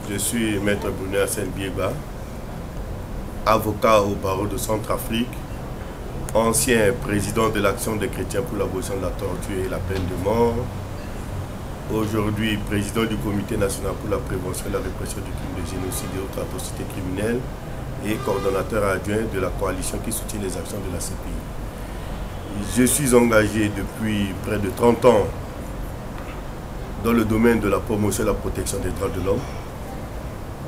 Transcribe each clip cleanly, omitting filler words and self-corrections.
Je suis Maître Brunet Hassan Bieba, avocat au barreau de Centrafrique, ancien président de l'Action des chrétiens pour l'abolition de la torture et la peine de mort, aujourd'hui président du Comité national pour la prévention et la répression du crime de génocide et autres atrocités criminelles et coordonnateur adjoint de la coalition qui soutient les actions de la CPI. Je suis engagé depuis près de 30 ans dans le domaine de la promotion et la protection des droits de l'homme,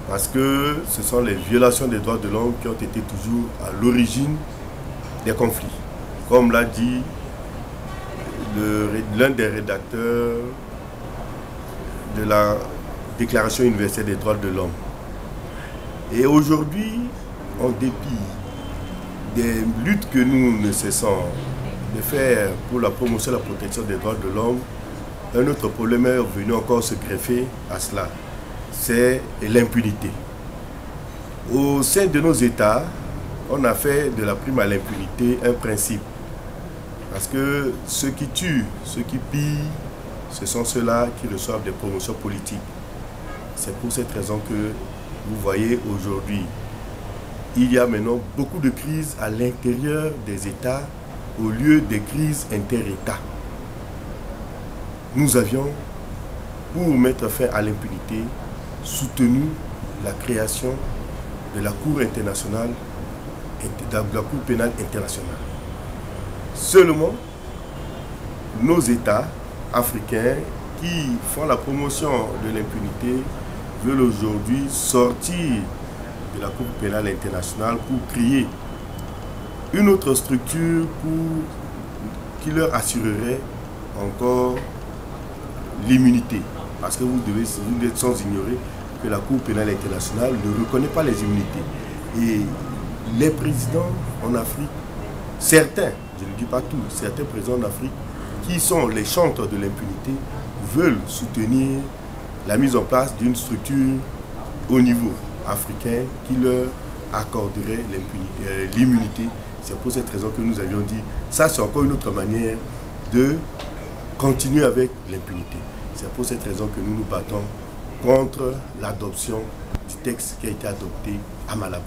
parce que ce sont les violations des droits de l'homme qui ont été toujours à l'origine des conflits. Comme l'a dit l'un des rédacteurs de la Déclaration universelle des droits de l'homme. Et aujourd'hui, en dépit des luttes que nous ne cessons de faire pour la promotion et la protection des droits de l'homme, un autre problème est venu encore se greffer à cela, c'est l'impunité. Au sein de nos États, on a fait de la prime à l'impunité un principe. Parce que ceux qui tuent, ceux qui pillent, ce sont ceux-là qui reçoivent des promotions politiques. C'est pour cette raison que vous voyez aujourd'hui, il y a maintenant beaucoup de crises à l'intérieur des États au lieu des crises inter-États. Nous avions, pour mettre fin à l'impunité, soutenu la création de la Cour internationale, de la Cour pénale internationale. Seulement, nos États africains qui font la promotion de l'impunité veulent aujourd'hui sortir de la Cour pénale internationale pour créer une autre structure qui leur assurerait encore l'immunité. Parce que vous êtes sans ignorer que la Cour pénale internationale ne reconnaît pas les immunités. Et les présidents en Afrique, certains, je ne dis pas tous, certains présidents en Afrique qui sont les chantres de l'impunité veulent soutenir la mise en place d'une structure au niveau africain qui leur accorderait l'immunité. C'est pour cette raison que nous avions dit, ça c'est encore une autre manière de continuer avec l'impunité. C'est pour cette raison que nous nous battons contre l'adoption du texte qui a été adopté à Malabo.